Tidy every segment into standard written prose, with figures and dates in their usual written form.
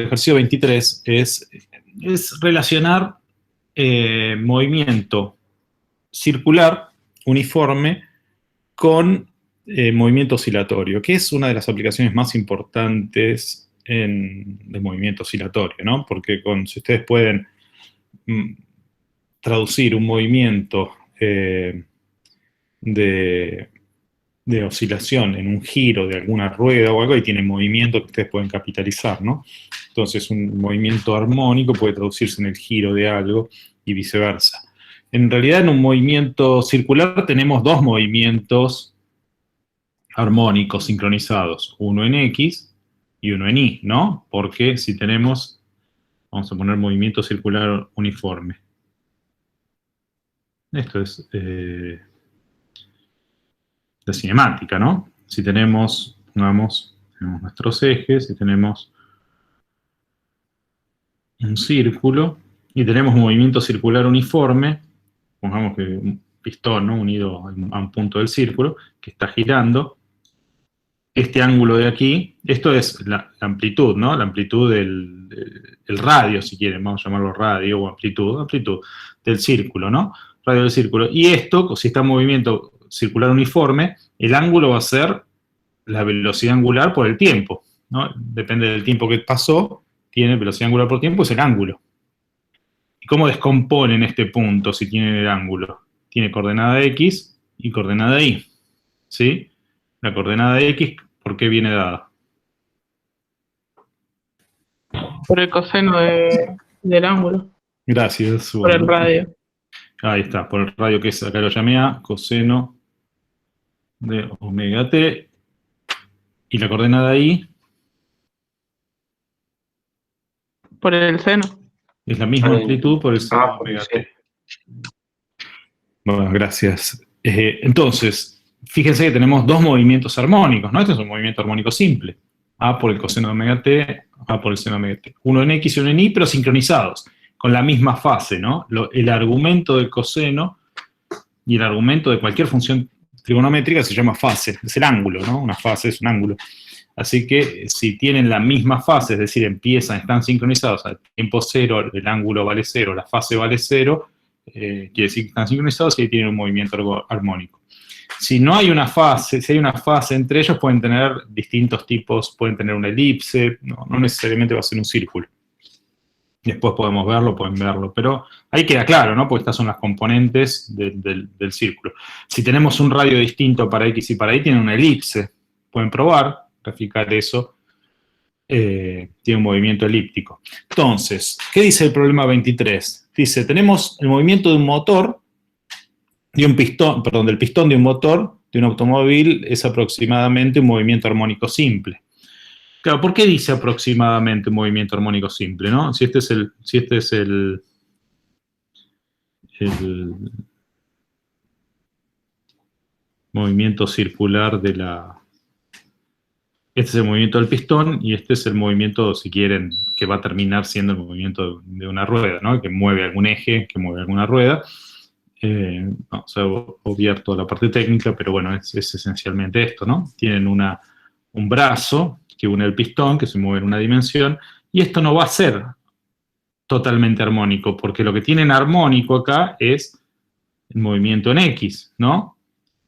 ejercicio 23 es relacionar movimiento circular uniforme con movimiento oscilatorio, que es una de las aplicaciones más importantes de movimiento oscilatorio, ¿no? Porque si ustedes pueden traducir un movimiento de oscilación en un giro de alguna rueda o algo, y tiene movimiento que ustedes pueden capitalizar, ¿no? Entonces, un movimiento armónico puede traducirse en el giro de algo y viceversa. En realidad, en un movimiento circular tenemos dos movimientos armónicos sincronizados, uno en X y uno en Y, ¿no? Porque si tenemos, vamos a poner movimiento circular uniforme. Esto es la cinemática, ¿no? Si tenemos, tenemos nuestros ejes y tenemos un círculo y tenemos un movimiento circular uniforme, pongamos que un pistón, ¿no? Unido a un punto del círculo que está girando. Este ángulo de aquí, esto es la amplitud, ¿no? La amplitud el radio, si quieren, vamos a llamarlo radio o amplitud del círculo, ¿no? Radio del círculo. Y esto, si está en movimiento circular uniforme, el ángulo va a ser la velocidad angular por el tiempo, ¿no? Depende del tiempo que pasó, tiene velocidad angular por tiempo, es el ángulo. ¿Y cómo descomponen este punto si tienen el ángulo? Tiene coordenada X y coordenada Y, ¿sí? La coordenada de X, ¿por qué viene dada? Por el coseno del ángulo. Gracias. Por el radio. Ahí está, por el radio que es, acá lo llamé A, coseno de omega t. Y la coordenada Y. Por el seno. Es la misma amplitud por el seno de omega t. Bueno, gracias. Entonces, fíjense que tenemos dos movimientos armónicos, ¿no? Este es un movimiento armónico simple. A por el coseno de omega t, A por el seno de omega t. Uno en X y uno en Y, pero sincronizados, con la misma fase, ¿no? El argumento del coseno y el argumento de cualquier función trigonométrica se llama fase, es el ángulo, ¿no? Una fase es un ángulo. Así que si tienen la misma fase, es decir, están sincronizados al tiempo cero, el ángulo vale cero, la fase vale cero, quiere decir que están sincronizados y ahí tienen un movimiento armónico. Si no hay una fase, si hay una fase entre ellos, pueden tener distintos tipos, pueden tener una elipse, no necesariamente va a ser un círculo. Después podemos verlo, pueden verlo, pero ahí queda claro, ¿no? Porque estas son las componentes del círculo. Si tenemos un radio distinto para X y para Y, tiene una elipse. Pueden probar, graficar eso. Tiene un movimiento elíptico. Entonces, ¿qué dice el problema 23? Dice, tenemos el movimiento de un motor, de un pistón, perdón, del pistón de un motor, de un automóvil, es aproximadamente un movimiento armónico simple. Claro, ¿por qué dice aproximadamente un movimiento armónico simple, no? Si este es el movimiento circular de la... Este es el movimiento del pistón y este es el movimiento, si quieren, que va a terminar siendo el movimiento de una rueda, ¿no? Que mueve algún eje, que mueve alguna rueda. Vamos a obviar toda la parte técnica, pero bueno, es esencialmente esto, ¿no? Tienen un brazo que une el pistón, que se mueve en una dimensión, y esto no va a ser totalmente armónico, porque lo que tienen armónico acá es el movimiento en X, ¿no?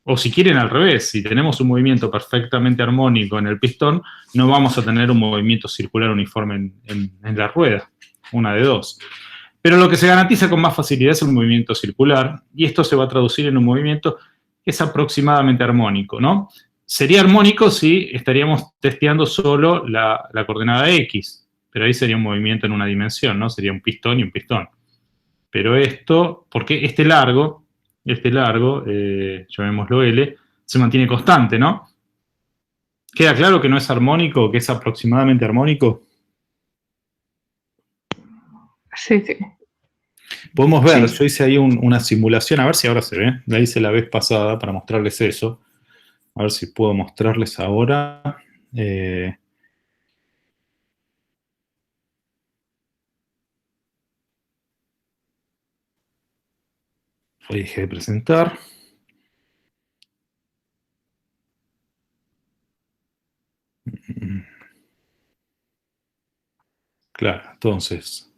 O si quieren al revés, si tenemos un movimiento perfectamente armónico en el pistón, no vamos a tener un movimiento circular uniforme en la rueda, una de dos. Pero lo que se garantiza con más facilidad es el movimiento circular, y esto se va a traducir en un movimiento que es aproximadamente armónico, ¿no? Sería armónico si estaríamos testeando solo la coordenada X, pero ahí sería un movimiento en una dimensión, ¿no? Sería un pistón y un pistón. Pero esto, porque este largo, llamémoslo L, se mantiene constante, ¿no? ¿Queda claro que no es armónico, que es aproximadamente armónico? Sí, sí. Podemos ver, sí. Yo hice ahí una simulación, a ver si ahora se ve. La hice la vez pasada para mostrarles eso. A ver si puedo mostrarles ahora. Ahí dejé de presentar. Claro, entonces,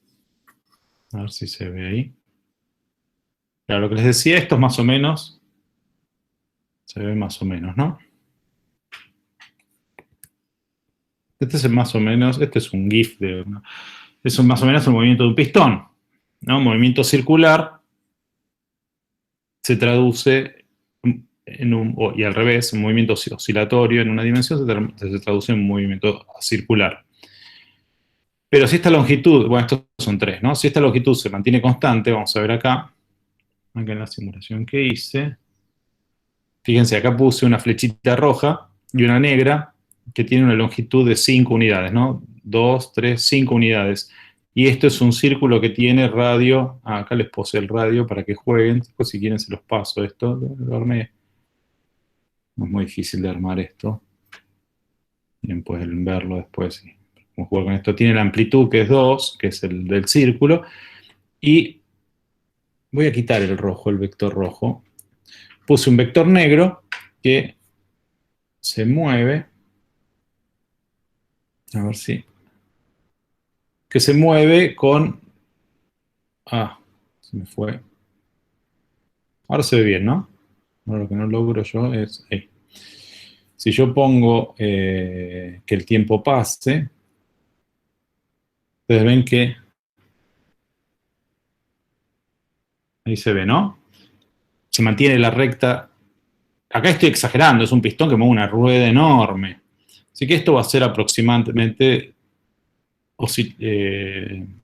a ver si se ve ahí. Claro, lo que les decía, esto es más o menos, se ve más o menos, ¿no? Este es más o menos, este es un GIF de es más o menos el movimiento de un pistón, ¿no? Un movimiento circular se traduce en y al revés, un movimiento oscilatorio en una dimensión se traduce en un movimiento circular. Pero si esta longitud, bueno, estos son tres, ¿no? Si esta longitud se mantiene constante, vamos a ver acá en la simulación que hice, fíjense, acá puse una flechita roja y una negra que tiene una longitud de 5 unidades, ¿no? 2, 3, 5 unidades. Y esto es un círculo que tiene radio. Acá les puse el radio para que jueguen. Después, si quieren, se los paso esto. Lo armé. No es muy difícil de armar esto. Bien, pueden verlo después. Cómo jugar con esto. Tiene la amplitud que es 2, que es el del círculo. Y voy a quitar el rojo, el vector rojo. Puse un vector negro que se mueve. A ver si. Que se mueve con. Se me fue. Ahora se ve bien, ¿no? Ahora lo que no logro yo es ahí. Si yo pongo que el tiempo pase, ustedes ven que ahí se ve, ¿no? Se mantiene la recta. Acá estoy exagerando, es un pistón que mueve una rueda enorme. Así que esto va a ser aproximadamente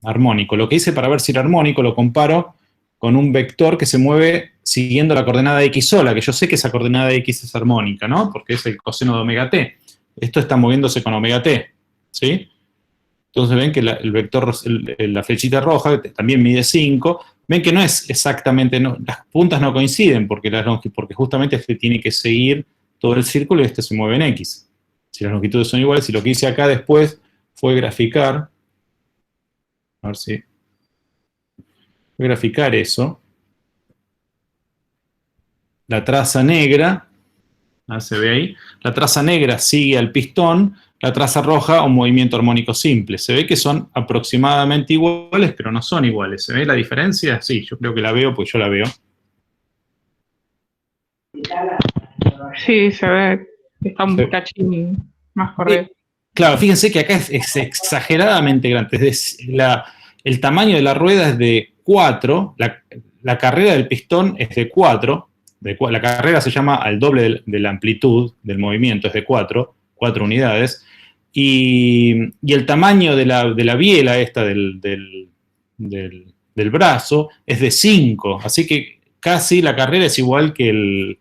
armónico. Lo que hice para ver si era armónico lo comparo con un vector que se mueve siguiendo la coordenada x sola, que yo sé que esa coordenada x es armónica, ¿no? Porque es el coseno de omega t. Esto está moviéndose con omega t, ¿sí? Entonces ven que el vector, la flechita roja, que también mide 5, ven que no es exactamente, las puntas no coinciden, porque justamente este tiene que seguir todo el círculo y este se mueve en x. Si las longitudes son iguales, y lo que hice acá después fue graficar, a ver si, fue graficar eso. La traza negra, se ve ahí, la traza negra sigue al pistón, la traza roja un movimiento armónico simple. Se ve que son aproximadamente iguales, pero no son iguales. ¿Se ve la diferencia? Sí, yo creo que la veo, pues yo la veo. Sí, se ve que está un cachín más corrido. Claro, fíjense que acá es exageradamente grande. El tamaño de la rueda es de 4, la carrera del pistón es de 4, la carrera se llama al doble de la amplitud del movimiento, es de 4 unidades, y el tamaño de la biela esta del brazo es de 5, así que casi la carrera es igual que el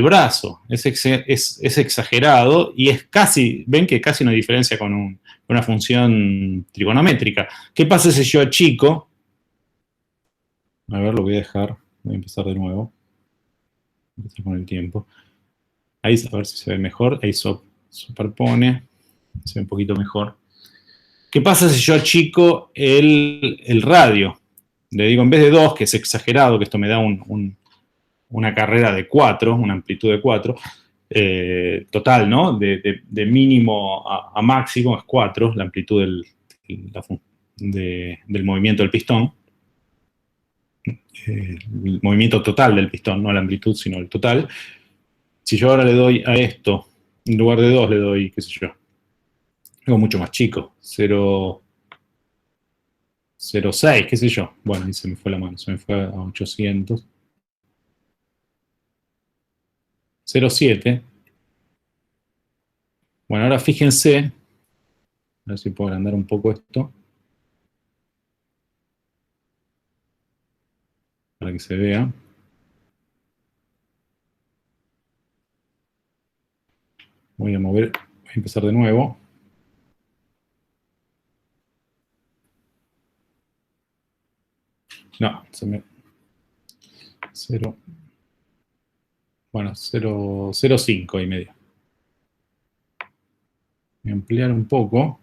brazo, es exagerado y es casi, ven que casi no hay diferencia con una función trigonométrica. ¿Qué pasa si yo achico? A ver, lo voy a dejar, voy a empezar de nuevo. Empezar con el tiempo. Ahí, a ver si se ve mejor, ahí superpone, se ve un poquito mejor. ¿Qué pasa si yo achico el radio? Le digo, en vez de 2, que es exagerado, que esto me da una carrera de 4, una amplitud de 4, total, ¿no? De mínimo a máximo es 4, la amplitud del movimiento del pistón. El movimiento total del pistón, no la amplitud, sino el total. Si yo ahora le doy a esto, en lugar de 2 le doy, qué sé yo, algo mucho más chico, 0,6, qué sé yo. Bueno, ahí se me fue la mano, se me fue a 800. 0,7. Bueno, ahora fíjense, a ver si puedo agrandar un poco esto, para que se vea. Voy a mover, voy a empezar de nuevo. No, se me... 0. Bueno, 0,5 y medio. Voy a ampliar un poco.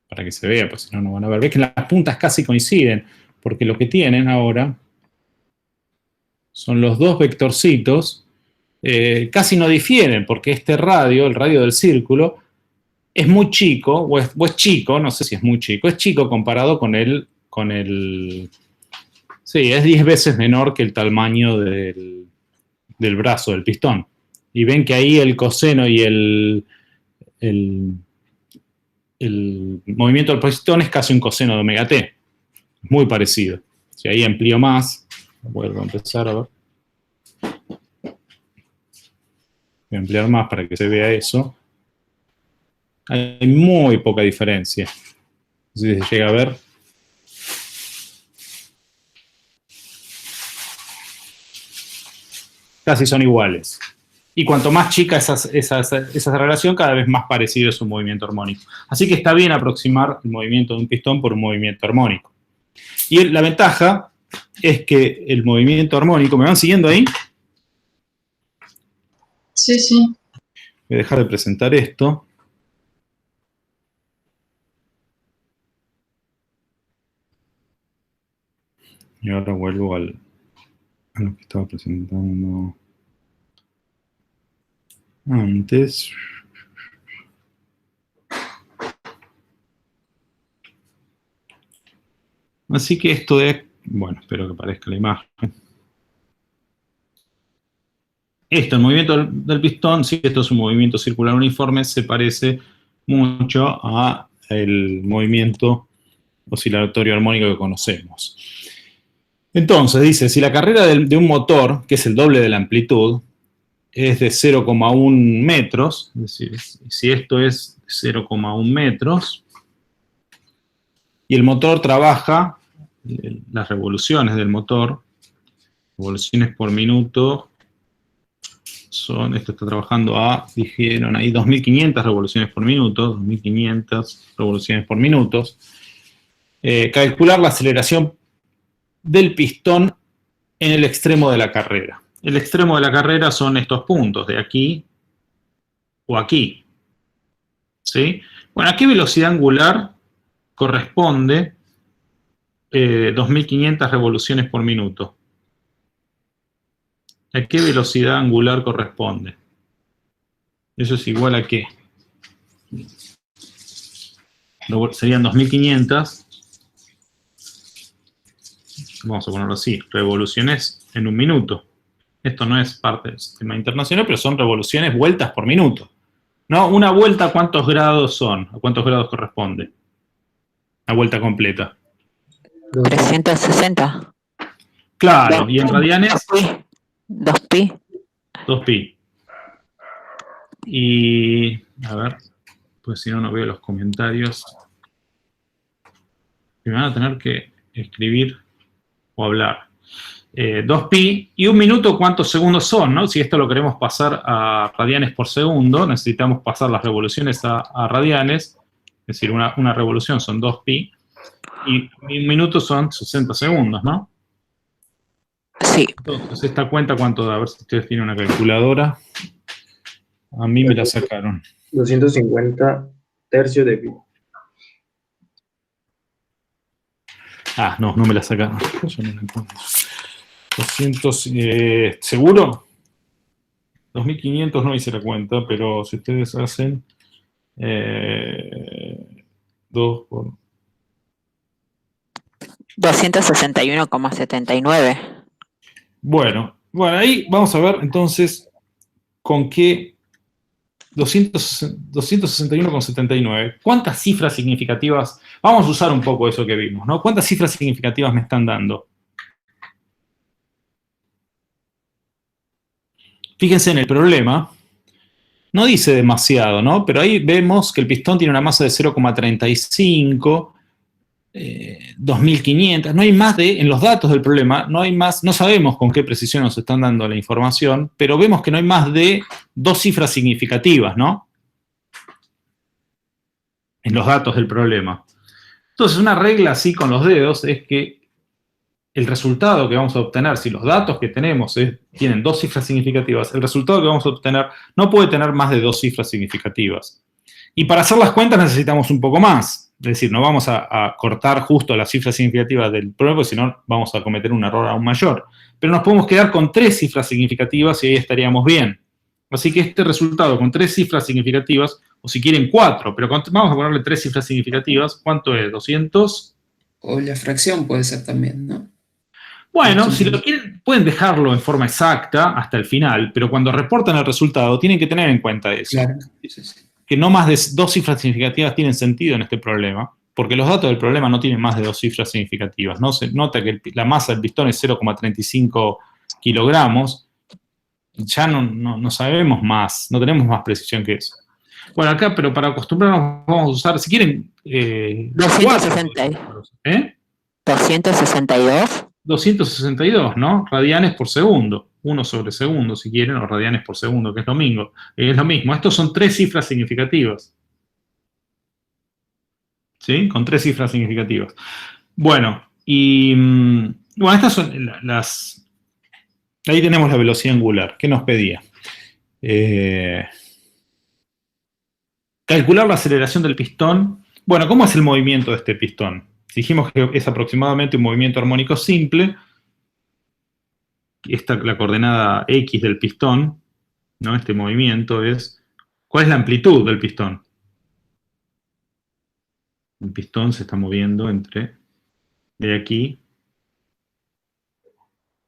Para que se vea, pues si no, no van a ver. Ves que las puntas casi coinciden, porque lo que tienen ahora son los dos vectorcitos casi no difieren, porque este radio, el radio del círculo, es muy chico, o es chico, no sé si es muy chico, es chico comparado con el sí, es 10 veces menor que el tamaño del brazo del pistón. Y ven que ahí el coseno y el movimiento del pistón es casi un coseno de omega t. Muy parecido. Si ahí amplío más, vuelvo a empezar a ver. Voy a ampliar más para que se vea eso. Hay muy poca diferencia. No sé si se llega a ver. Casi son iguales. Y cuanto más chica esa relación, cada vez más parecido es un movimiento armónico. Así que está bien aproximar el movimiento de un pistón por un movimiento armónico. Y la ventaja es que el movimiento armónico, ¿me van siguiendo ahí? Sí, sí. Voy a dejar de presentar esto. Y ahora vuelvo a lo que estaba presentando antes. Así que esto es, bueno, espero que aparezca la imagen. Esto, el movimiento del pistón, si esto es un movimiento circular uniforme, se parece mucho al movimiento oscilatorio armónico que conocemos. Entonces, dice, si la carrera de un motor, que es el doble de la amplitud, es de 0,1 metros, es decir, si esto es 0,1 metros, y el motor trabaja, las revoluciones del motor, revoluciones por minuto, esto está trabajando dijeron ahí, 2.500 revoluciones por minuto, 2.500 revoluciones por minuto. Calcular la aceleración del pistón en el extremo de la carrera. El extremo de la carrera son estos puntos, de aquí o aquí. ¿Sí? Bueno, ¿a qué velocidad angular corresponde 2.500 revoluciones por minuto? ¿A qué velocidad angular corresponde? ¿Eso es igual a qué? Serían 2.500. Vamos a ponerlo así, revoluciones en un minuto. Esto no es parte del sistema internacional, pero son revoluciones, vueltas por minuto. ¿No? Una vuelta, ¿cuántos grados son? ¿A cuántos grados corresponde? La vuelta completa. 360. Claro, y en radianes... 2pi. 2pi. Y, a ver, pues si no, no veo los comentarios. Me van a tener que escribir o hablar. 2pi y un minuto, ¿cuántos segundos son? ¿No? Si esto lo queremos pasar a radianes por segundo, necesitamos pasar las revoluciones a radianes, es decir, una revolución son 2pi, y un minuto son 60 segundos, ¿no? Sí. Entonces, esta cuenta, ¿cuánto da? A ver si ustedes tienen una calculadora. A mí me la sacaron. 250 tercios de pi. Ah, no me la sacaron. Yo no la encuentro. 200, ¿seguro? 2.500 no hice la cuenta, pero si ustedes hacen 2 por... 261,79. Bueno, ahí vamos a ver entonces con qué 261,79. ¿Cuántas cifras significativas? Vamos a usar un poco eso que vimos, ¿no? ¿Cuántas cifras significativas me están dando? Fíjense en el problema. No dice demasiado, ¿no? Pero ahí vemos que el pistón tiene una masa de 0,35, 2.500. No hay más en los datos del problema, no hay más, no sabemos con qué precisión nos están dando la información, pero vemos que no hay más de 2 cifras significativas, ¿no? En los datos del problema. Entonces, una regla así con los dedos es que el resultado que vamos a obtener, si los datos que tenemos tienen 2 cifras significativas, el resultado que vamos a obtener no puede tener más de 2 cifras significativas. Y para hacer las cuentas necesitamos un poco más. decir, no vamos a cortar justo las cifras significativas del problema, porque si no vamos a cometer un error aún mayor. Pero nos podemos quedar con 3 cifras significativas y ahí estaríamos bien. Así que este resultado con 3 cifras significativas, o si quieren 4, pero vamos a ponerle 3 cifras significativas, ¿cuánto es? 200. O la fracción puede ser también, ¿no? Bueno, si lo quieren, pueden dejarlo en forma exacta hasta el final, pero cuando reportan el resultado tienen que tener en cuenta eso. Claro. Sí. Que no más de 2 cifras significativas tienen sentido en este problema, porque los datos del problema no tienen más de 2 cifras significativas, ¿no? Se nota que la masa del pistón es 0,35 kilogramos, ya no sabemos más, no tenemos más precisión que eso. Bueno, acá, pero para acostumbrarnos vamos a usar, si quieren... 262. 262, ¿no? Radianes por segundo. 1 sobre segundo, si quieren, o radianes por segundo, que es lo mismo. Estos son 3 cifras significativas. ¿Sí? Con 3 cifras significativas. Bueno, bueno, estas son las... Ahí tenemos la velocidad angular. ¿Qué nos pedía? Calcular la aceleración del pistón. Bueno, ¿cómo es el movimiento de este pistón? Dijimos que es aproximadamente un movimiento armónico simple. Esta, la coordenada X del pistón, ¿no? Este movimiento es... ¿Cuál es la amplitud del pistón? El pistón se está moviendo de aquí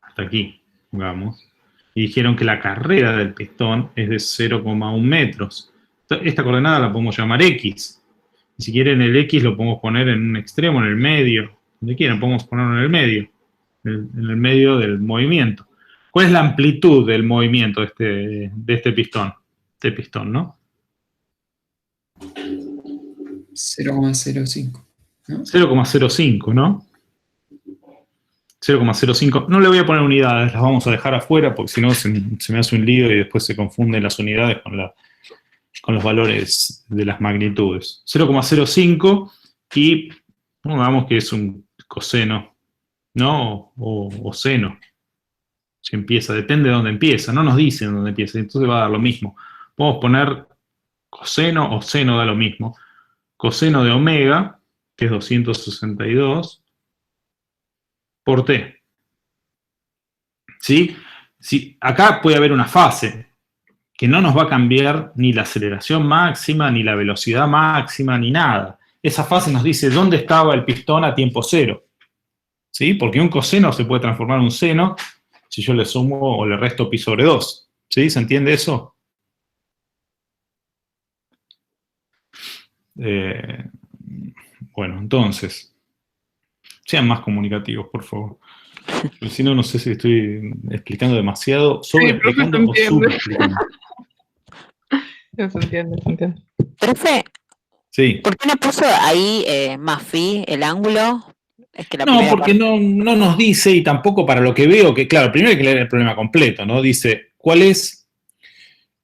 hasta aquí, digamos. Y dijeron que la carrera del pistón es de 0,1 metros. Esta coordenada la podemos llamar X. Y si quieren el X lo podemos poner en un extremo, en el medio. Donde quieran, podemos ponerlo en el medio. En el medio del movimiento. ¿Cuál es la amplitud del movimiento de este pistón? Este pistón, ¿no? 0,05. ¿no? 0,05, ¿no? 0,05. No le voy a poner unidades, las vamos a dejar afuera porque si no se me hace un lío y después se confunden las unidades con los valores de las magnitudes. 0,05 y pongamos que es un coseno, ¿no? O seno. Si empieza, depende de dónde empieza, no nos dicen dónde empieza, entonces va a dar lo mismo. Podemos poner coseno o seno, da lo mismo. Coseno de omega, que es 262, por t. ¿Sí? Sí, acá puede haber una fase que no nos va a cambiar ni la aceleración máxima, ni la velocidad máxima, ni nada. Esa fase nos dice dónde estaba el pistón a tiempo cero. ¿Sí? Porque un coseno se puede transformar en un seno si yo le sumo o le resto pi sobre 2. ¿Sí? ¿Se entiende eso? Bueno, entonces, sean más comunicativos, por favor. Si no, no sé si estoy explicando demasiado, sobreexplicando o subexplicando. Se entiende. Profe, Sí. ¿por qué no puso ahí más phi, el ángulo? Es que No, porque no nos dice, y tampoco para lo que veo, que claro, primero hay que leer el problema completo, ¿no? Dice, ¿cuál es,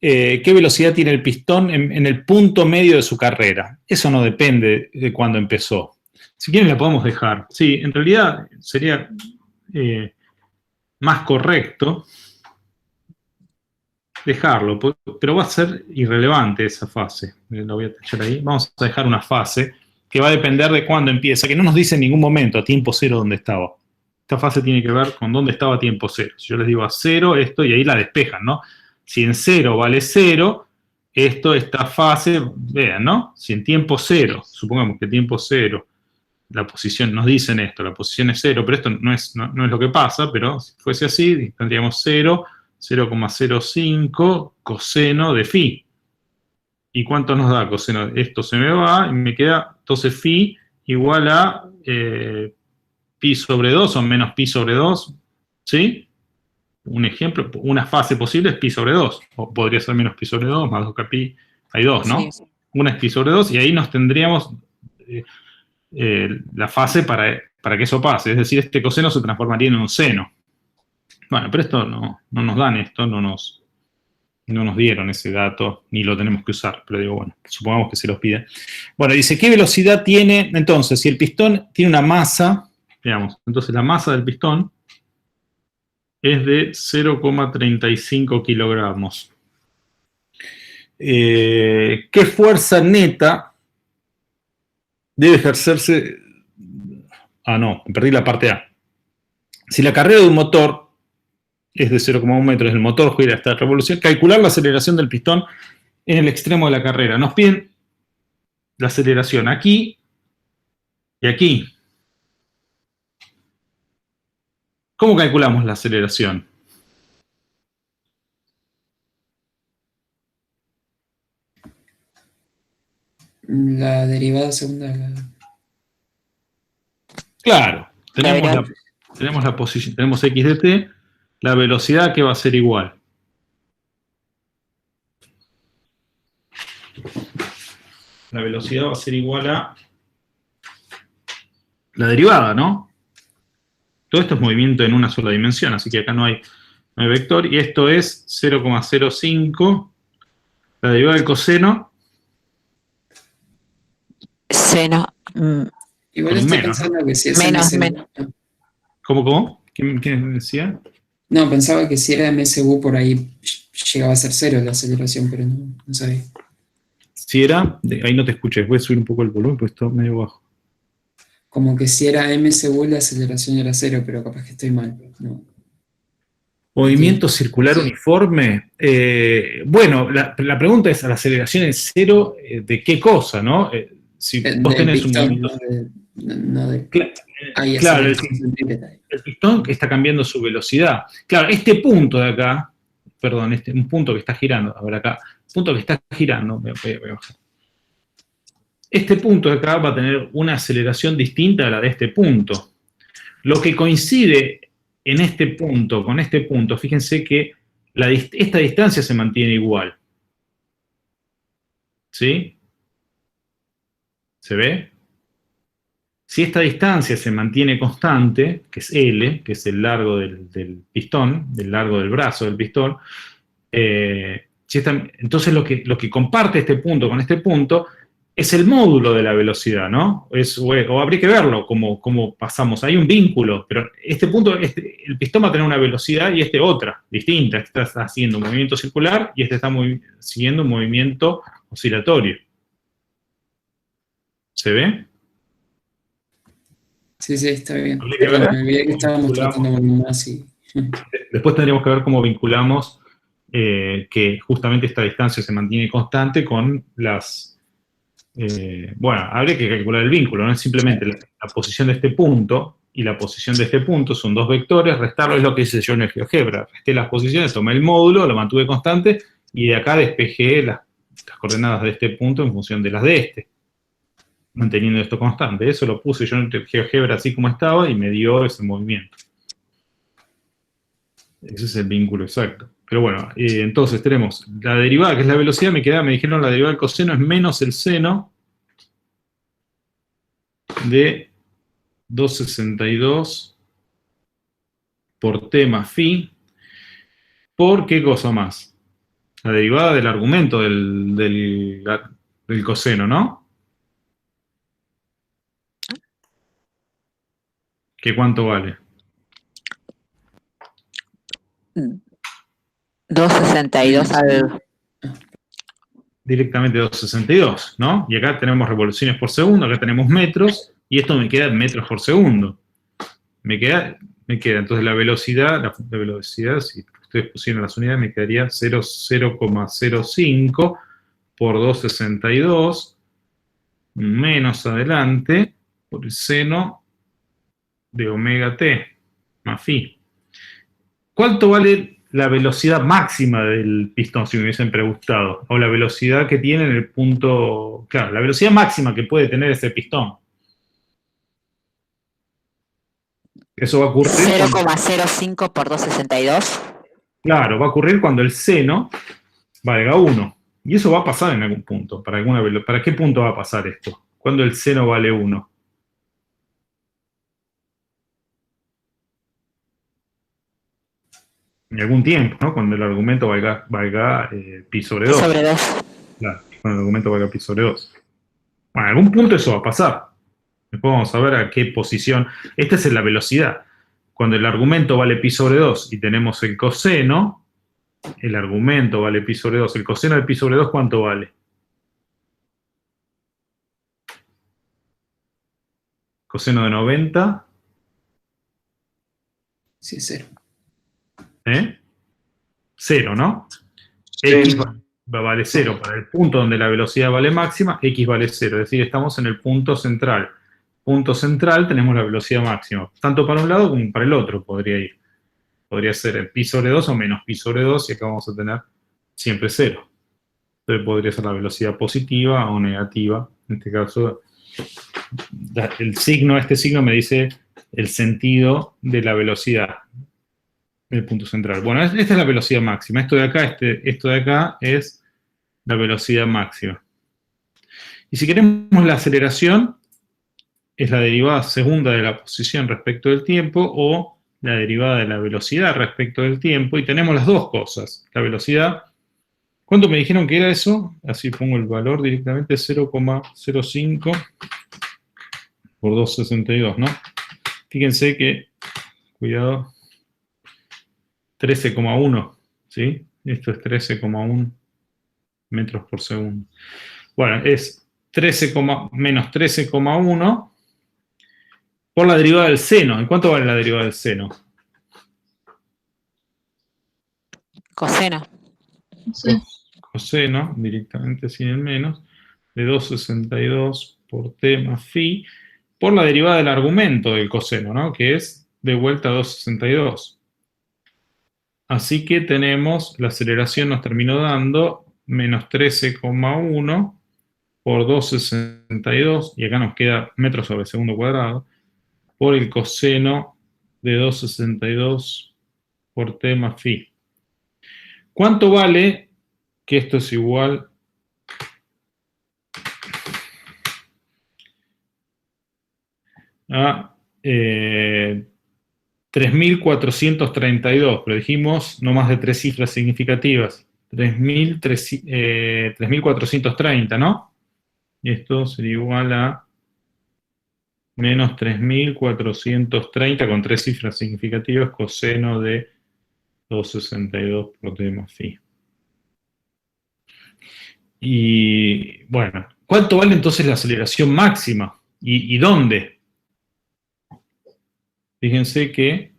qué velocidad tiene el pistón en el punto medio de su carrera? Eso no depende de cuándo empezó. Si quieren la podemos dejar. Sí, en realidad sería más correcto dejarlo, pero va a ser irrelevante esa fase. Lo voy a tachar ahí. Vamos a dejar una fase que va a depender de cuándo empieza, que no nos dice en ningún momento a tiempo cero dónde estaba. Esta fase tiene que ver con dónde estaba a tiempo cero. Si yo les digo a 0, esto, y ahí la despejan, ¿no? Si en 0 vale 0, esta fase, vean, ¿no? Si en tiempo 0, supongamos que tiempo 0, la posición, nos dicen esto, la posición es 0, pero esto no es lo que pasa, pero si fuese así, tendríamos 0, 0,05 coseno de phi. ¿Y cuánto nos da coseno? Esto se me va y me queda, entonces phi igual a pi sobre 2 o menos pi sobre 2, ¿sí? Un ejemplo, una fase posible es pi sobre 2, o podría ser menos pi sobre 2, más 2 que pi, hay 2, ¿no? Sí. Una es pi sobre 2 y ahí nos tendríamos la fase para que eso pase, es decir, este coseno se transformaría en un seno. Bueno, pero esto no nos dan esto, no nos dieron ese dato, ni lo tenemos que usar, pero digo, bueno, supongamos que se los pide. Bueno, dice, ¿qué velocidad tiene? Entonces, si el pistón tiene una masa, veamos, entonces la masa del pistón es de 0,35 kilogramos. ¿Qué fuerza neta debe ejercerse... Ah, no, perdí la parte A. Si la carrera de un motor es de 0,1 metros, el motor gira esta revolución, calcular la aceleración del pistón en el extremo de la carrera. Nos piden la aceleración aquí y aquí. ¿Cómo calculamos la aceleración? La derivada segunda. Claro, Claro. tenemos la posición, tenemos x de t, la velocidad que va a ser igual. La velocidad va a ser igual a la derivada, ¿no? Todo esto es movimiento en una sola dimensión, así que acá no hay vector, y esto es 0,05, la derivada del coseno. Seno. Igual Con estoy menos, pensando que si es Menos, MSU. menos. ¿Cómo? ¿Quién decía? No, pensaba que si era MSU por ahí llegaba a ser cero la aceleración, pero no sabía. Si era, ahí no te escuché, voy a subir un poco el volumen, porque está medio bajo. Como que si era MSU la aceleración era cero, pero capaz que estoy mal. No. Movimiento Sí. circular uniforme. Bueno, la pregunta es, ¿a la aceleración es cero de qué cosa, no? Si vos Del tenés un pistón, movimiento... no de. Ahí Claro, el centrípeta. pistón está cambiando su velocidad. Claro, este punto de acá, perdón, un punto que está girando, a ver acá, punto que está girando, voy a bajar. Este punto de acá va a tener una aceleración distinta a la de este punto. Lo que coincide en este punto, con este punto, fíjense que esta distancia se mantiene igual. ¿Sí? ¿Se ve? Si esta distancia se mantiene constante, que es L, que es el largo del pistón, el largo del brazo del pistón, entonces lo que comparte este punto con este punto es el módulo de la velocidad, ¿no? O habría que verlo, como pasamos. Hay un vínculo, pero este punto, el pistón va a tener una velocidad y este otra, distinta. Este está haciendo un movimiento circular y este está siguiendo un movimiento oscilatorio. ¿Se ve? Sí, está bien. Habría que ver Perdón, me olvidé que estábamos vinculamos. tratando más y. Después tendríamos que ver cómo vinculamos que justamente esta distancia se mantiene constante con las... bueno, habría que calcular el vínculo, no es simplemente la posición de este punto y la posición de este punto, son dos vectores, restarlo es lo que hice yo en el GeoGebra. Resté las posiciones, tomé el módulo, lo mantuve constante y de acá despejé las coordenadas de este punto en función de las de este, manteniendo esto constante. Eso lo puse yo en el GeoGebra así como estaba y me dio ese movimiento. Ese es el vínculo exacto. Pero bueno, entonces tenemos la derivada, que es la velocidad, me dijeron la derivada del coseno es menos el seno de 262 por t más phi, ¿por qué cosa más? La derivada del argumento del coseno, ¿no? ¿Qué cuánto vale? 262 al... Directamente 262, ¿no? Y acá tenemos revoluciones por segundo, acá tenemos metros, y esto me queda en metros por segundo. Me queda, entonces la velocidad, si ustedes pusieran las unidades, me quedaría 0,05 por 262, menos adelante, por el seno de omega t, más phi. ¿Cuánto vale la velocidad máxima del pistón, si me hubiesen preguntado? O la velocidad que tiene en el punto... Claro, la velocidad máxima que puede tener ese pistón. Eso va a ocurrir... 0,05 por 262. Claro, va a ocurrir cuando el seno valga 1. Y eso va a pasar en algún punto. ¿Para qué punto va a pasar esto? Cuando el seno vale 1. En algún tiempo, ¿no? Cuando el argumento valga pi sobre 2. Sobre 2. Claro, cuando el argumento valga pi sobre 2. Bueno, en algún punto eso va a pasar. Después vamos a ver a qué posición. Esta es la velocidad. Cuando el argumento vale pi sobre 2 y tenemos el coseno, el argumento vale pi sobre 2. ¿El coseno de pi sobre 2 cuánto vale? Coseno de 90. Sí, es 0. 0, ¿no? Sí. X vale 0 para el punto donde la velocidad vale máxima, X vale 0, es decir, estamos en el punto central. Punto central tenemos la velocidad máxima, tanto para un lado como para el otro podría ir. Podría ser el pi sobre 2 o menos pi sobre 2, y acá vamos a tener siempre 0. Entonces podría ser la velocidad positiva o negativa. En este caso, este signo me dice el sentido de la velocidad del punto central. Bueno, esta es la velocidad máxima. Esto de acá es la velocidad máxima. Y si queremos la aceleración, es la derivada segunda de la posición respecto del tiempo o la derivada de la velocidad respecto del tiempo. Y tenemos las dos cosas. La velocidad, ¿cuánto me dijeron que era eso? Así pongo el valor directamente, 0,05 por 2,62, ¿no? Fíjense que, cuidado, 13,1, ¿sí? Esto es 13,1 metros por segundo. Bueno, es menos 13,1 por la derivada del seno. ¿Y cuánto vale la derivada del seno? Coseno. Sí. Coseno, directamente sin el menos, de 2,62 por t más phi, por la derivada del argumento del coseno, ¿no? Que es de vuelta a 2,62. Así que tenemos, la aceleración nos terminó dando menos 13,1 por 2,62, y acá nos queda metros sobre segundo cuadrado, por el coseno de 2,62 por t más phi. ¿Cuánto vale que esto es igual a 3.432? Pero dijimos no más de 3 cifras significativas. 3.430, ¿no? Y esto sería igual a menos 3.430 con 3 cifras significativas, coseno de 2,62 por t más phi. Y bueno, ¿cuánto vale entonces la aceleración máxima? ¿Y dónde? Fíjense que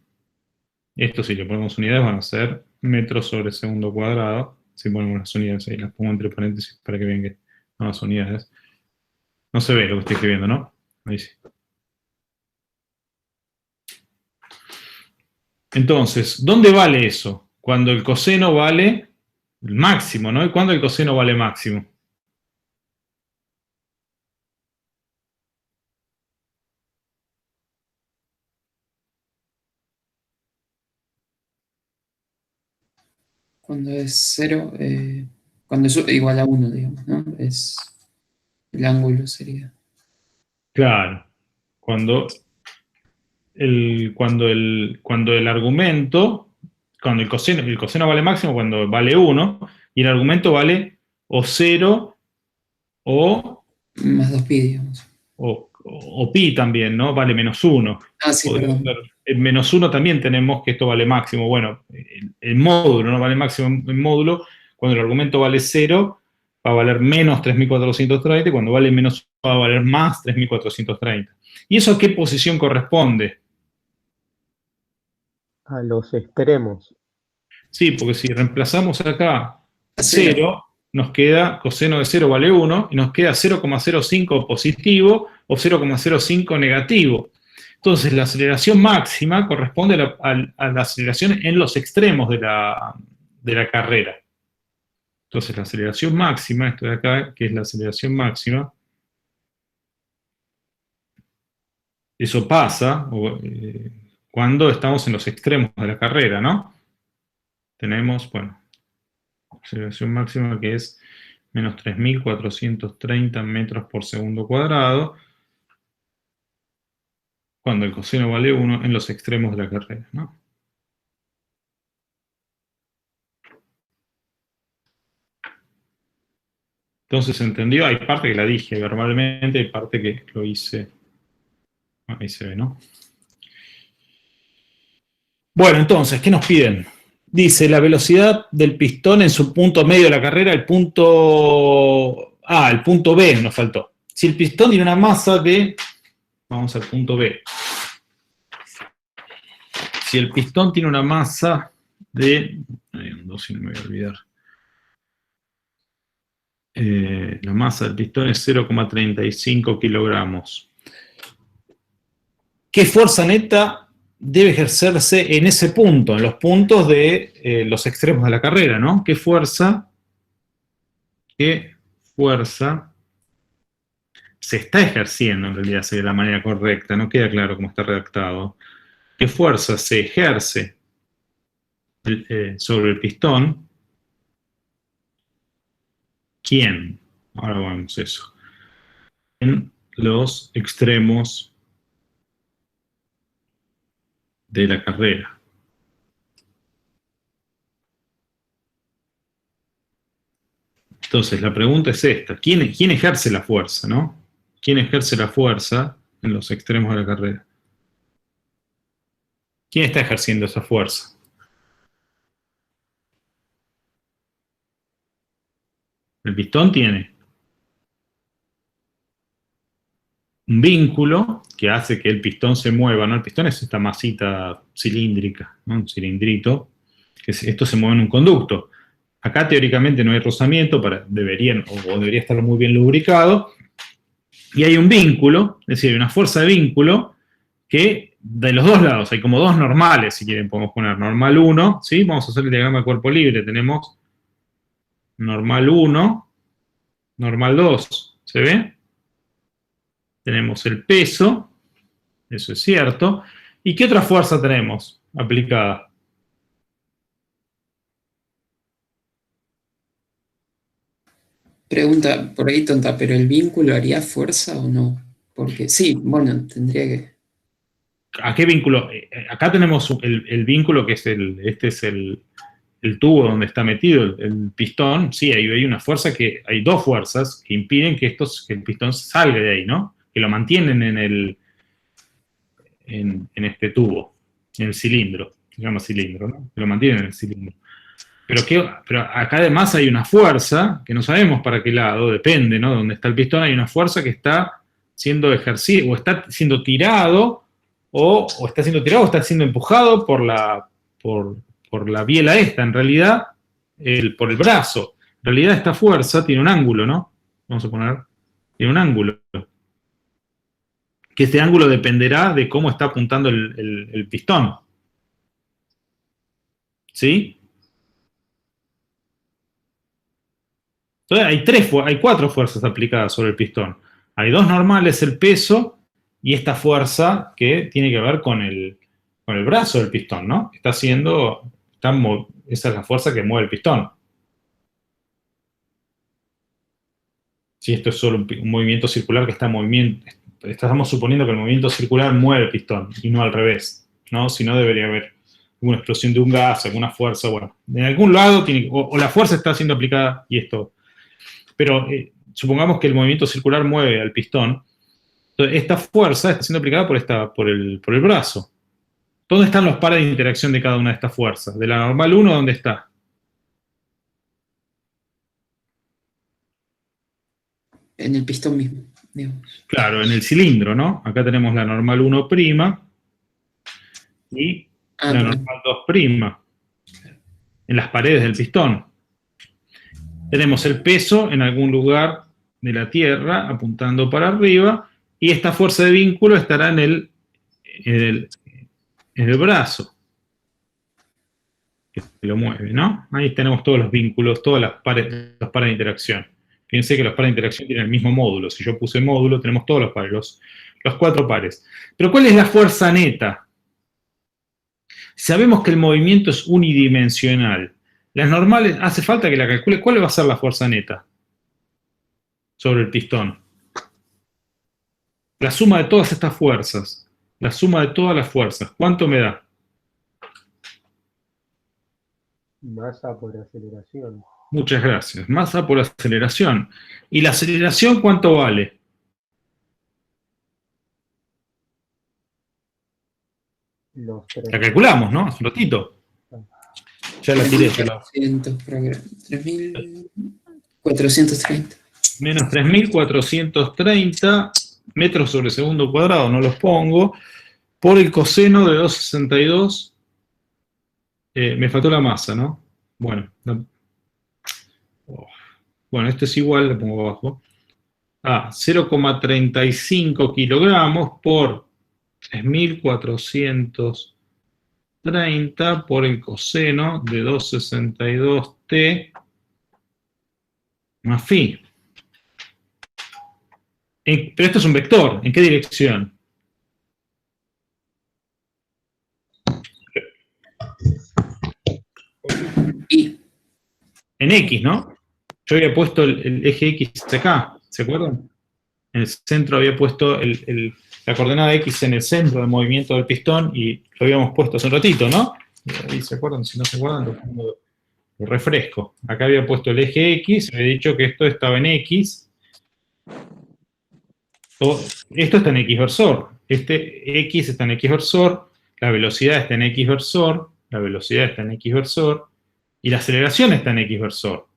esto, si le ponemos unidades, van a ser metros sobre segundo cuadrado. Si ponemos las unidades ahí, las pongo entre paréntesis para que vean que son las unidades. No se ve lo que estoy escribiendo, ¿no? Ahí sí. Entonces, ¿dónde vale eso? Cuando el coseno vale el máximo, ¿no? ¿Y cuándo el coseno vale máximo? Cuando es 0, cuando es igual a 1, digamos, ¿no? Es el ángulo sería. Claro, cuando el argumento, cuando el coseno vale máximo, cuando vale 1, y el argumento vale o 0 o Más 2pi, digamos. o pi también, ¿no? Vale menos 1. Ah, sí, perdón. En menos 1 también tenemos que esto vale máximo. Bueno, el módulo no vale máximo en módulo. Cuando el argumento vale 0, va a valer menos 3.430, y cuando vale menos 1 va a valer más 3.430. ¿Y eso a qué posición corresponde? A los extremos. Sí, porque si reemplazamos acá A 0. 0, nos queda coseno de 0 vale 1, y nos queda 0,05 positivo o 0,05 negativo. Entonces, la aceleración máxima corresponde a la aceleración en los extremos de la carrera. Entonces, la aceleración máxima, esto de acá, que es la aceleración máxima, eso pasa cuando estamos en los extremos de la carrera, ¿no? Tenemos, bueno, aceleración máxima que es menos 3.430 metros por segundo cuadrado, cuando el coseno vale 1 en los extremos de la carrera, ¿no? Entonces, ¿se entendió? Hay parte que la dije verbalmente, hay parte que lo hice. Ahí se ve, ¿no? Bueno, entonces, ¿qué nos piden? Dice, la velocidad del pistón en su punto medio de la carrera, el punto B nos faltó. Si el pistón tiene una masa de Vamos al punto B. Si el pistón tiene una masa de... si no me voy a olvidar. La masa del pistón es 0,35 kilogramos. ¿Qué fuerza neta debe ejercerse en ese punto, en los puntos de los extremos de la carrera, ¿no? ¿Qué fuerza se está ejerciendo, en realidad, de la manera correcta? No queda claro cómo está redactado. ¿Qué fuerza se ejerce sobre el pistón? ¿Quién? Ahora vamos a eso. En los extremos de la carrera. Entonces, la pregunta es esta. ¿Quién ejerce la fuerza, no? ¿Quién ejerce la fuerza en los extremos de la carrera? ¿Quién está ejerciendo esa fuerza? El pistón tiene un vínculo que hace que el pistón se mueva, ¿no? El pistón es esta masita cilíndrica, ¿no? Un cilindrito, esto se mueve en un conducto. Acá teóricamente no hay rozamiento, debería estar muy bien lubricado, y hay un vínculo, es decir, hay una fuerza de vínculo que de los dos lados, hay como dos normales, si quieren podemos poner normal 1, ¿sí? Vamos a hacer el diagrama de cuerpo libre, tenemos normal 1, normal 2, ¿se ve? Tenemos el peso, eso es cierto. ¿Y qué otra fuerza tenemos aplicada? Pregunta por ahí tonta, ¿pero el vínculo haría fuerza o no? Porque sí, bueno, tendría que... ¿A qué vínculo? Acá tenemos el vínculo que es este es el tubo donde está metido el pistón. Sí, hay una fuerza hay dos fuerzas que impiden que el pistón salga de ahí, ¿no? Que lo mantienen en este tubo, en el cilindro, se llama cilindro, ¿no? Que lo mantienen en el cilindro. Pero acá además hay una fuerza, que no sabemos para qué lado, depende, ¿no? Donde está el pistón, hay una fuerza que está siendo ejercido, o está siendo tirado, o está siendo tirado, o está siendo empujado por la biela esta, en realidad, por el brazo. En realidad esta fuerza tiene un ángulo, ¿no? Vamos a poner, tiene un ángulo. Que este ángulo dependerá de cómo está apuntando el pistón. ¿Sí? Entonces hay 4 fuerzas aplicadas sobre el pistón. Hay 2 normales, el peso, y esta fuerza que tiene que ver con el brazo del pistón, ¿no? Esa es la fuerza que mueve el pistón. Si esto es solo un movimiento circular que está en movimiento, estamos suponiendo que el movimiento circular mueve el pistón y no al revés, ¿no? Si no, debería haber una explosión de un gas, alguna fuerza, bueno, en algún lado o la fuerza está siendo aplicada y esto. Pero supongamos que el movimiento circular mueve al pistón, entonces esta fuerza está siendo aplicada por el brazo. ¿Dónde están los pares de interacción de cada una de estas fuerzas? De la normal 1, ¿dónde está? En el pistón mismo, digamos. Claro, en el cilindro, ¿no? Acá tenemos la normal 1' y la normal 2', en las paredes del pistón. Tenemos el peso en algún lugar de la Tierra apuntando para arriba y esta fuerza de vínculo estará en el brazo que lo mueve, ¿no? Ahí tenemos todos los vínculos, todas los pares de interacción. Fíjense que los pares de interacción tienen el mismo módulo. Si yo puse módulo, tenemos todos los pares, los 4 pares. Pero ¿cuál es la fuerza neta? Sabemos que el movimiento es unidimensional. Las normales, hace falta que la calcule. ¿Cuál va a ser la fuerza neta sobre el pistón? La suma de todas estas fuerzas. La suma de todas las fuerzas. ¿Cuánto me da? Masa por aceleración. Muchas gracias. Masa por aceleración. ¿Y la aceleración cuánto vale? La calculamos, ¿no? Hace un ratito. Ya la tiré. 3.430. Menos 3.430 metros sobre segundo cuadrado, no los pongo, por el coseno de 262, me faltó la masa, ¿no? Bueno, bueno, esto es igual, lo pongo abajo, a 0,35 kilogramos por 3.430 por el coseno de 262t más phi. Pero esto es un vector, ¿en qué dirección? Y En X, ¿no? Yo había puesto el eje X acá, ¿se acuerdan? En el centro había puesto la coordenada X en el centro del movimiento del pistón y lo habíamos puesto hace un ratito, ¿no? Y ¿se acuerdan? Si no se acuerdan, lo refresco. Acá había puesto el eje X, había dicho que esto estaba en X. Esto está en X versor. Este X está en X versor, la velocidad está en X versor, la velocidad está en X versor, y la aceleración está en X versor.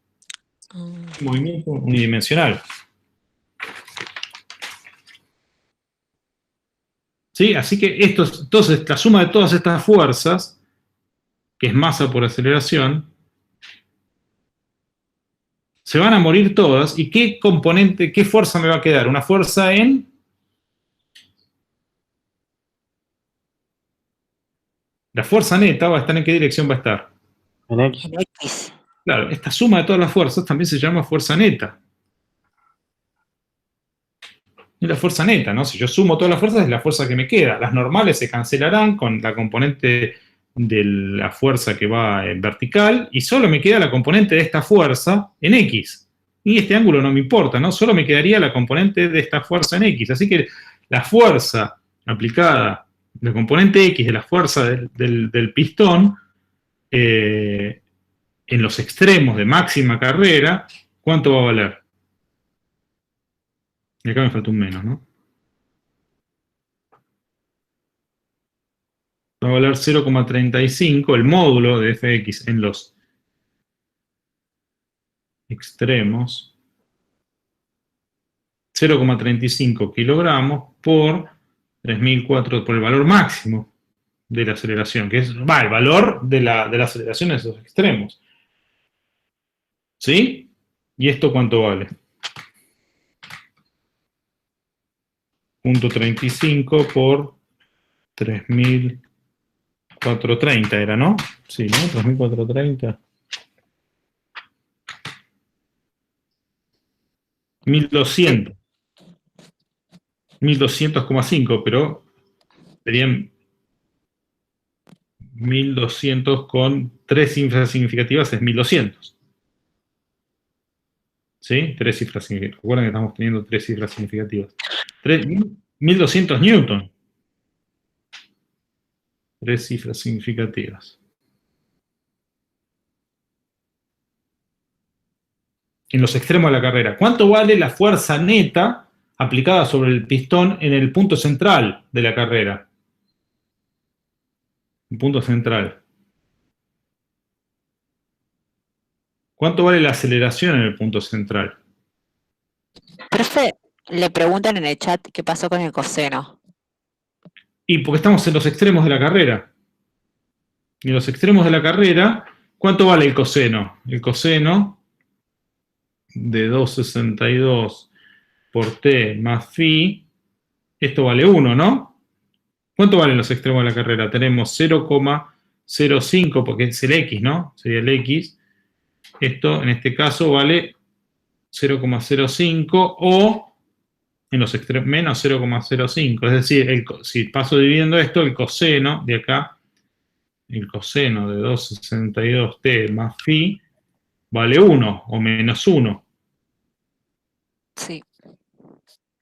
Movimiento unidimensional. ¿Sí? Así que entonces, la suma de todas estas fuerzas, que es masa por aceleración, se van a morir todas. ¿Y qué componente, qué fuerza me va a quedar? Una fuerza en... La fuerza neta va a estar ¿en qué dirección va a estar? En X. En X. Claro, esta suma de todas las fuerzas también se llama fuerza neta. Es la fuerza neta, ¿no? Si yo sumo todas las fuerzas, es la fuerza que me queda. Las normales se cancelarán con la componente de la fuerza que va en vertical, y solo me queda la componente de esta fuerza en X. Y este ángulo no me importa, ¿no? Solo me quedaría la componente de esta fuerza en X. Así que la fuerza aplicada, la componente X de la fuerza del pistón, en los extremos de máxima carrera, ¿cuánto va a valer? Y acá me falta un menos, ¿no? Va a valer 0,35 el módulo de fx en los extremos. 0,35 kilogramos por 3.004 por el valor máximo de la aceleración, que es el valor de la aceleración en esos extremos. ¿Sí? ¿Y esto cuánto vale? 0,35 por 3.430 era, ¿no? Sí, ¿no? 3.430. 1.200. 1.200,5, pero serían 1.200 con 3 cifras significativas, es 1.200. ¿Sí? 3 cifras significativas. Recuerden que estamos teniendo 3 cifras significativas. 1.200 newton. 3 cifras significativas. En los extremos de la carrera. ¿Cuánto vale la fuerza neta aplicada sobre el pistón en el punto central de la carrera? El punto central. ¿Cuánto vale la aceleración en el punto central? Profe, le preguntan en el chat qué pasó con el coseno. Y porque estamos en los extremos de la carrera. Y en los extremos de la carrera, ¿cuánto vale el coseno? El coseno de 262 por t más phi, esto vale 1, ¿no? ¿Cuánto valen los extremos de la carrera? Tenemos 0,05, porque es el x, ¿no? Sería el x. Esto, en este caso, vale 0,05 o, en los extremos, menos 0,05. Es decir, si paso dividiendo esto, el coseno de acá, el coseno de 262t más phi, vale 1 o menos 1. Sí.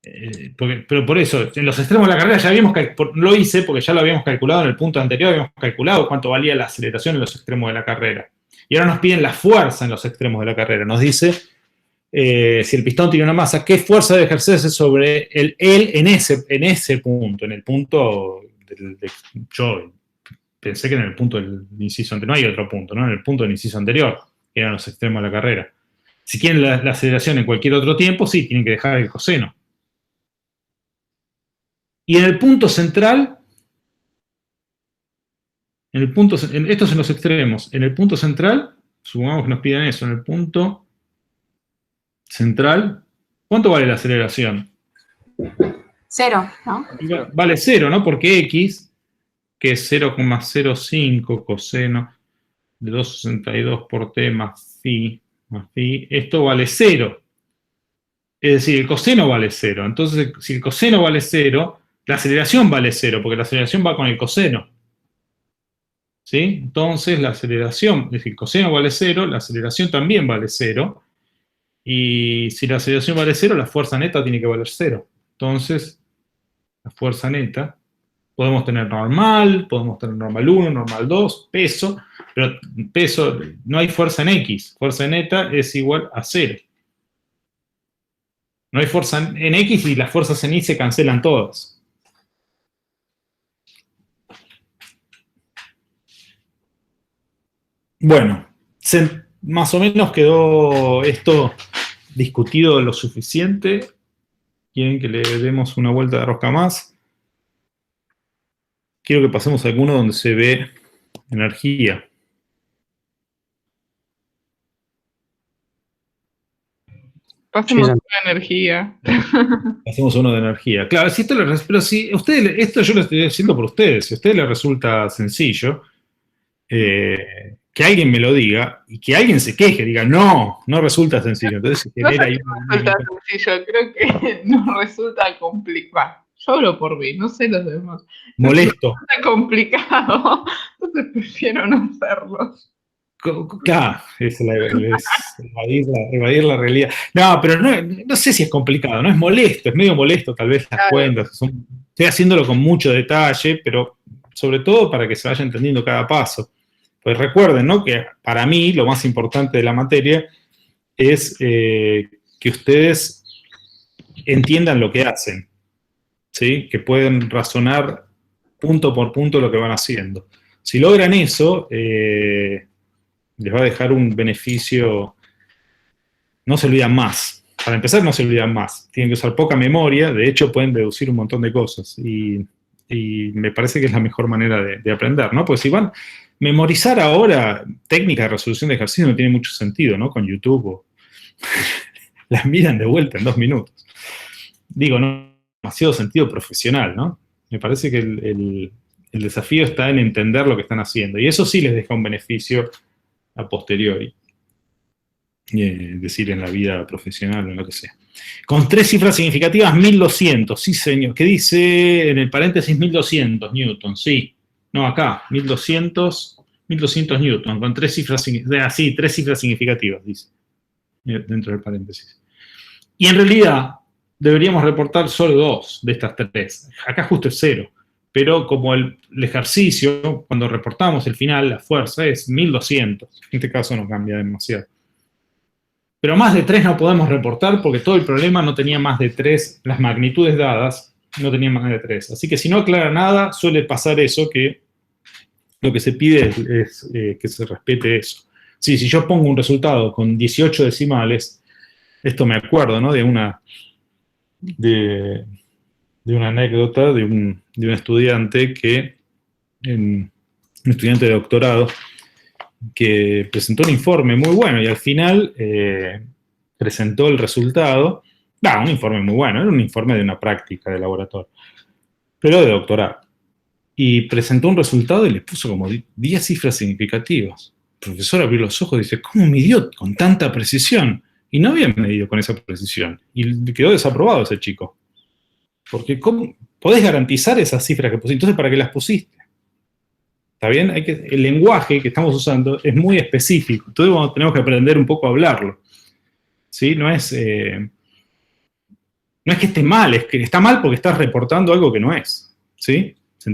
Pero por eso, en los extremos de la carrera ya lo hice porque ya lo habíamos calculado en el punto anterior, habíamos calculado cuánto valía la aceleración en los extremos de la carrera. Y ahora nos piden la fuerza en los extremos de la carrera. Nos dice, si el pistón tiene una masa, ¿qué fuerza debe ejercerse sobre él en ese punto? En el punto yo pensé que en el punto del inciso anterior, no hay otro punto, ¿no? En el punto del inciso anterior, que eran los extremos de la carrera. Si quieren la aceleración en cualquier otro tiempo, sí, tienen que dejar el coseno. Y en el punto central, estos en los extremos, en el punto central, supongamos que nos pidan eso, en el punto central, ¿cuánto vale la aceleración? 0, ¿no? Vale 0, ¿no? Porque x, que es 0,05 coseno de 262 por t más phi, esto vale 0. Es decir, el coseno vale 0. Entonces, si el coseno vale 0, la aceleración vale 0, porque la aceleración va con el coseno. ¿Sí? Entonces, la aceleración, es decir, el coseno vale 0, la aceleración también vale 0. Y si la aceleración vale 0, la fuerza neta tiene que valer 0. Entonces, la fuerza neta, podemos tener normal 1, normal 2, peso, pero peso, no hay fuerza en X. Fuerza neta es igual a 0. No hay fuerza en X y las fuerzas en Y se cancelan todas. Bueno, más o menos quedó esto discutido lo suficiente. ¿Quieren que le demos una vuelta de rosca más? Quiero que pasemos a alguno donde se ve energía. Pasemos Sí, una energía. Hacemos uno de energía. Claro, si esto pero si ustedes, esto yo lo estoy haciendo por ustedes. Si a ustedes les resulta sencillo, que alguien me lo diga y que alguien se queje, diga, no resulta sencillo. Entonces se No sé genera ahí si resulta sencillo, creo que nos resulta complicado. Yo hablo por mí, no sé los demás. molesto. Está complicado, entonces prefiero no hacerlo. Claro, es evadir la realidad. No, pero no sé si es complicado, no es molesto, es medio molesto tal vez las Claro. cuentas. Estoy haciéndolo con mucho detalle, pero sobre todo para que se vaya entendiendo cada paso. Pues recuerden, ¿no? Que para mí lo más importante de la materia es que ustedes entiendan lo que hacen, ¿sí? Que pueden razonar punto por punto lo que van haciendo. Si logran eso, les va a dejar un beneficio, no se olvidan más. Para empezar, no se olvidan más. Tienen que usar poca memoria, de hecho pueden deducir un montón de cosas. Y me parece que es la mejor manera de aprender, ¿no? Pues si van a memorizar ahora técnicas de resolución de ejercicio no tiene mucho sentido, ¿no? Con YouTube o las miran de vuelta en 2 minutos. Digo, no demasiado sentido profesional, ¿no? Me parece que el desafío está en entender lo que están haciendo. Y eso sí les deja un beneficio a posteriori, decir en la vida profesional o en lo que sea. Con 3 cifras significativas, 1200, sí señor. ¿Qué dice en el paréntesis 1200 newton? Sí. No, acá, 1200 newton, con 3 cifras, sí, 3 cifras significativas, dice, dentro del paréntesis. Y en realidad, deberíamos reportar solo 2 de estas 3. Acá justo es 0. Pero como el ejercicio, cuando reportamos el final, la fuerza es 1200. En este caso no cambia demasiado. Pero más de 3 no podemos reportar porque todo el problema no tenía más de 3, las magnitudes dadas no tenían más de 3. Así que si no aclara nada, suele pasar eso, que lo que se pide es que se respete eso. Sí, si yo pongo un resultado con 18 decimales, esto me acuerdo, ¿no? De una anécdota de un estudiante un estudiante de doctorado, que presentó un informe muy bueno y al final presentó el resultado. Un informe muy bueno, era un informe de una práctica de laboratorio, pero de doctorado. Y presentó un resultado y le puso como 10 cifras significativas. El profesor abrió los ojos y dice, ¿cómo midió con tanta precisión? Y no había medido con esa precisión. Y quedó desaprobado ese chico. Porque ¿cómo podés garantizar esas cifras que pusiste? Entonces, ¿para qué las pusiste? ¿Está bien? El lenguaje que estamos usando es muy específico. Entonces tenemos que aprender un poco a hablarlo. ¿Sí? No es que esté mal, es que está mal porque estás reportando algo que no es. ¿Sí?